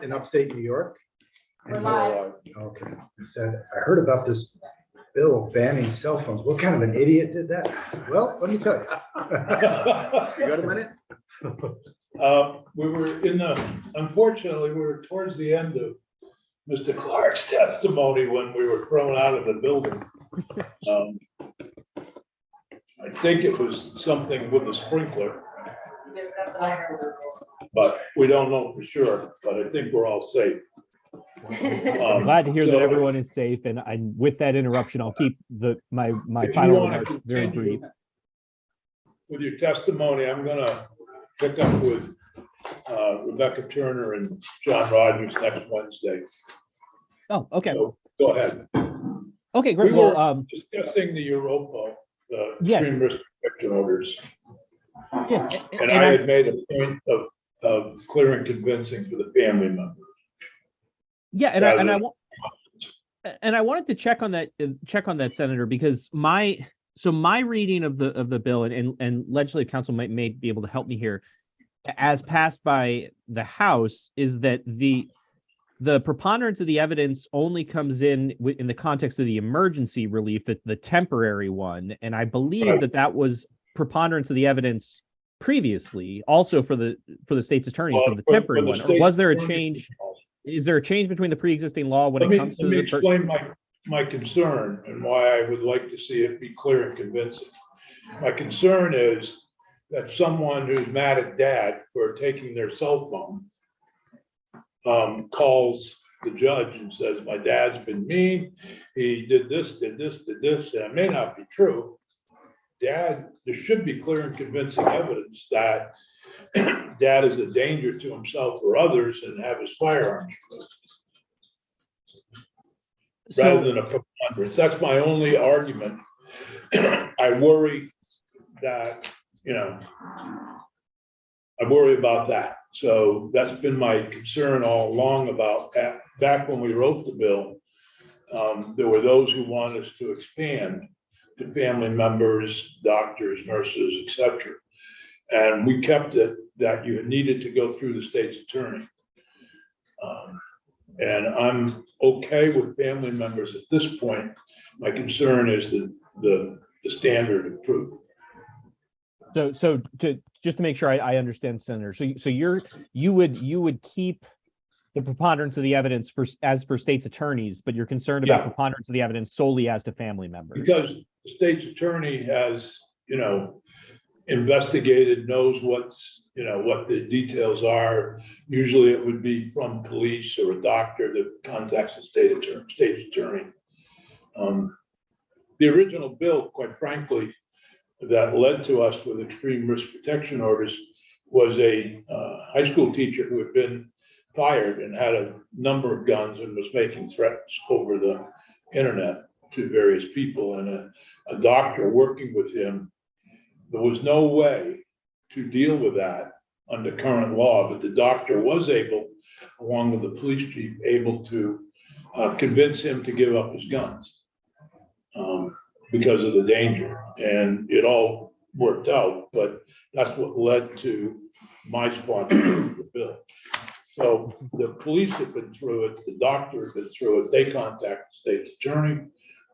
in upstate New York? We're live. Okay. I said, I heard about this bill banning cell phones. What kind of an idiot did that? Well, let me tell you. You got a minute? We were unfortunately, we were towards the end of Mr. Clark's testimony when we were thrown out of the building. I think it was something with the sprinkler, That's what I heard. but we don't know for sure, but I think we're all safe. I'm glad to hear that everyone is safe, and with that interruption, I'll keep my If final you want remarks to very continue brief. with your testimony, I'm gonna pick up with Rebecca Turner and John Rogers next Wednesday. Oh, okay. So go ahead. Okay, great. We Well, were discussing the Europa, the Yes. extreme risk protection orders. yes, And I had made a point of clear and convincing for the family members. yeah, and I wanted to check on that, Senator, because my reading of the bill, and legislative council may be able to help me here, as passed by the House, is that the preponderance of the evidence only comes in the context of the emergency relief, the temporary one, and I believe Right. that was preponderance of the evidence previously, also for the state's attorneys for the temporary one. Or was there a change? Is there a change between the pre-existing law when it comes to Let me explain my concern and why I would like to see it be clear and convincing. My concern is that someone who's mad at dad for taking their cell phone calls the judge and says, my dad's been mean, he did this, and it may not be true. Dad, there should be clear and convincing evidence that dad is a danger to himself or others and have his firearms rather than a preponderance. That's my only argument. I worry that, I worry about that. So that's been my concern all along about that. Back when we wrote the bill, there were those who want us to expand to family members, doctors, nurses, etc. And we kept it that you needed to go through the state's attorney. And I'm okay with family members at this point. My concern is the standard of proof. So just to make sure I understand, Senator, so you would keep the preponderance of the evidence for state's attorneys, but you're concerned about preponderance of the evidence solely as to family members. Because the state's attorney has, investigated, knows what the details are. Usually it would be from police or a doctor that contacts the state's attorney. The original bill, quite frankly, that led to us with extreme risk protection orders was a high school teacher who had been fired and had a number of guns and was making threats over the internet to various people, and a doctor working with him. There was no way to deal with that under current law, but the doctor was able, along with the police chief, able to convince him to give up his guns because of the danger. And it all worked out, but that's what led to my sponsorship of the bill. So the police have been through it, the doctor has been through it, they contact the state's attorney.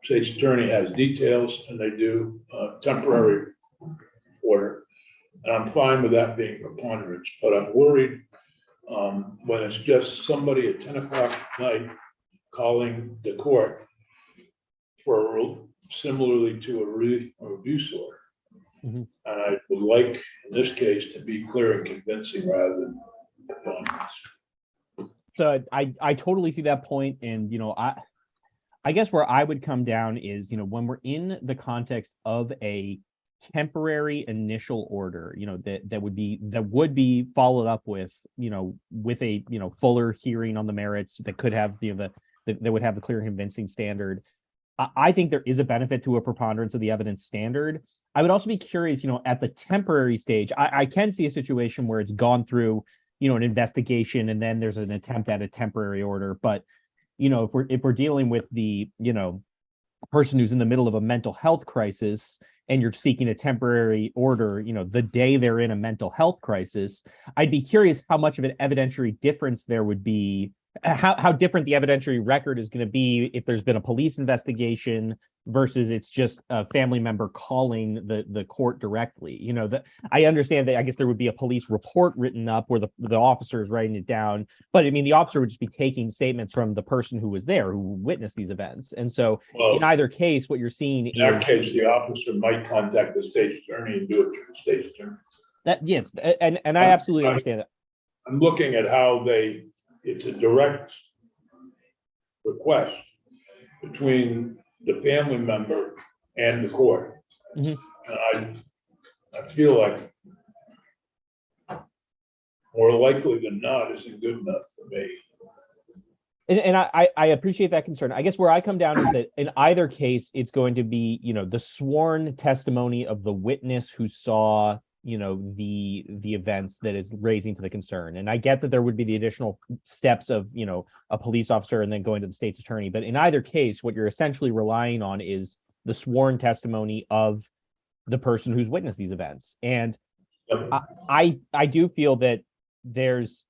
State's attorney has details and they do temporary order. And I'm fine with that being preponderance, but I'm worried when it's just somebody at 10 o'clock at night calling the court for similarly to a abuse order. Mm-hmm. And I would like, in this case, to be clear and convincing rather than preponderance. So I totally see that point, and I guess where I would come down is, when we're in the context of a temporary initial order, that would be followed up with a fuller hearing on the merits that could have that would have the clear and convincing standard. I think there is a benefit to a preponderance of the evidence standard. I would also be curious, at the temporary stage, I can see a situation where it's gone through, an investigation and then there's an attempt at a temporary order. But, if we're dealing with the, person who's in the middle of a mental health crisis and you're seeking a temporary order, the day they're in a mental health crisis, I'd be curious how much of an evidentiary difference there would be, how different the evidentiary record is going to be if there's been a police investigation versus it's just a family member calling the court directly. That I understand that I guess there would be a police report written up where the officer is writing it down, but I mean the officer would just be taking statements from the person who was there, who witnessed these events. And so in either case, what you're seeing in that case, the officer might contact the state's attorney and do it through the state's attorney. that, yes, and I absolutely understand that. I'm looking at how it's a direct request between the family member and the court. Mhm. And I feel like more likely than not isn't good enough for me. And I appreciate that concern. I guess where I come down is that in either case, it's going to be, the sworn testimony of the witness who saw, the events that is raising to the concern. And I get that there would be the additional steps of, a police officer and then going to the state's attorney. But in either case, what you're essentially relying on is the sworn testimony of the person who's witnessed these events. And I do feel that there's,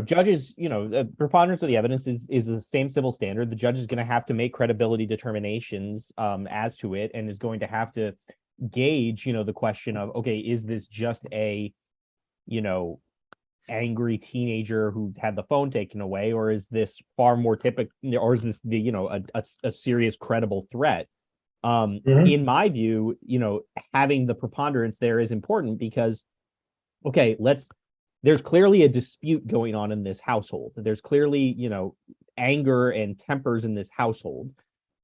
judges, the preponderance of the evidence is the same civil standard. The judge is going to have to make credibility determinations as to it, and is going to have to gauge, the question of, okay, is this just a, angry teenager who had the phone taken away, or is this far more typical, or is this a serious credible threat? In my view, having the preponderance there is important because, okay, there's clearly a dispute going on in this household. There's clearly, anger and tempers in this household.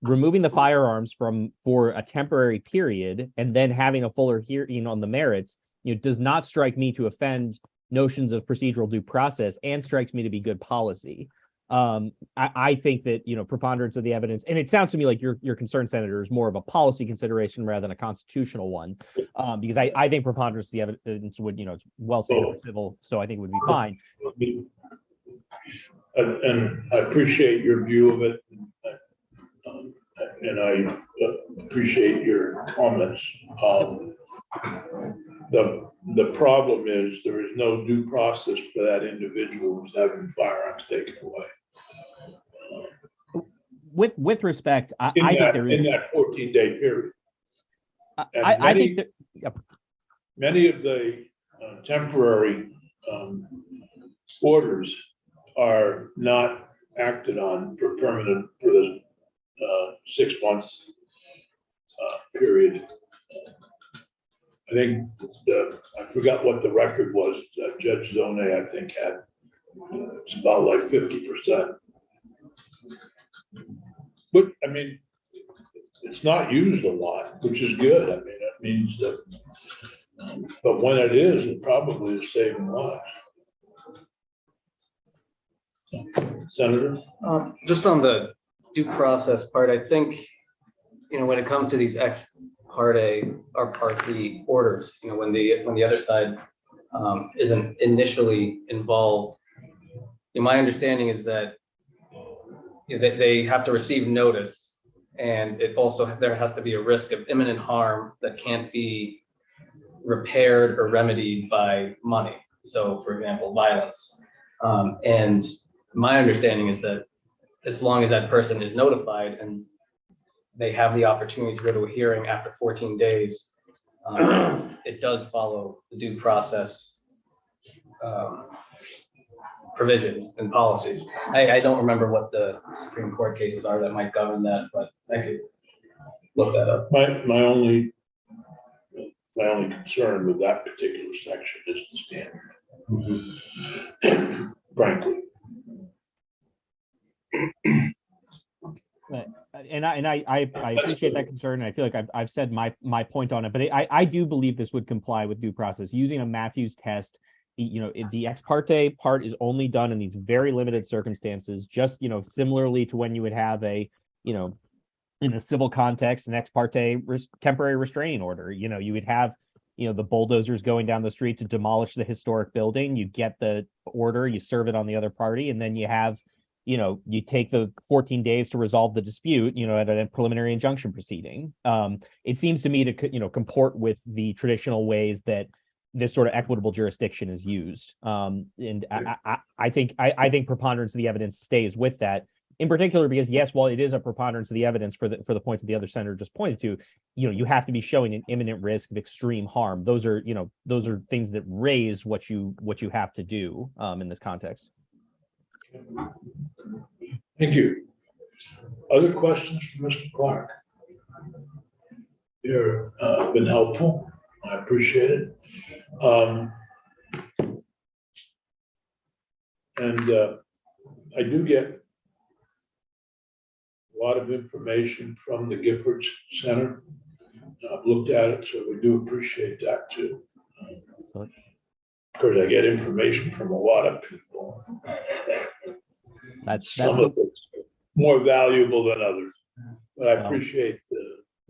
Removing the firearms for a temporary period and then having a fuller hearing on the merits, does not strike me to offend notions of procedural due process, and strikes me to be good policy. I think that, preponderance of the evidence, and it sounds to me like your concern, Senator, is more of a policy consideration rather than a constitutional one, because I think preponderance of the evidence would, it's well standard for civil, so I think it would be fine. And I appreciate your view of it. And I appreciate your comments. The problem is there is no due process for that individual who's having firearms taken away. With respect, I think there is in that 14-day period. I think that, yep. Many of the temporary orders are not acted on for permanent for the 6 months period. I think I forgot what the record was. Judge Zone, I think, had it's about like 50%. But I mean, it's not used a lot, which is good. I mean, that means that. But when it is, it probably is saving lives. Senator, just on the due process part, I think, when it comes to these ex parte or parte orders, when the other side isn't initially involved, my understanding is that they have to receive notice, and it also there has to be a risk of imminent harm that can't be repaired or remedied by money. So, for example, violence. And my understanding is that as long as that person is notified and they have the opportunity to go to a hearing after 14 days, it does follow the due process provisions and policies. I don't remember what the Supreme Court cases are that might govern that, but I could look that up. my only concern with that particular section is the standard. Frankly. And I appreciate that concern, and I feel like I've said my point on it, but I do believe this would comply with due process. Using a Matthews test, the ex parte part is only done in these very limited circumstances, just, similarly to when you would have a, in a civil context, an ex parte temporary restraining order. You would have, the bulldozers going down the street to demolish the historic building. You get the order, you serve it on the other party, and then you have, you take the 14 days to resolve the dispute, at a preliminary injunction proceeding. It seems to me to, comport with the traditional ways that this sort of equitable jurisdiction is used. And I think preponderance of the evidence stays with that, in particular, because yes, while it is a preponderance of the evidence for the points that the other senator just pointed to, you have to be showing an imminent risk of extreme harm. Those are things that raise what you have to do in this context. Thank you. Other questions for Mr. Clark? You've been helpful. I appreciate it. I do get a lot of information from the Giffords Center. I've looked at it, so we do appreciate that too. Of course, I get information from a lot of people. Some of it's more valuable than others, but I appreciate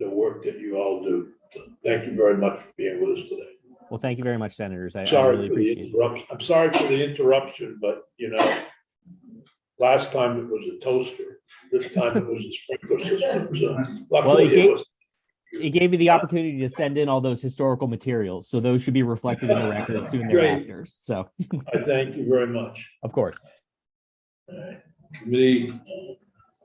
the work that you all do. So thank you very much for being with us today. Well, thank you very much, senators. I Sorry really for the appreciate it. interruption. I'm sorry for the interruption, but last time it was a toaster. This time it was a sprinkler system. So luckily it gave me the opportunity to send in all those historical materials, so those should be reflected in the record soon thereafter. So I thank you very much. of course. Committee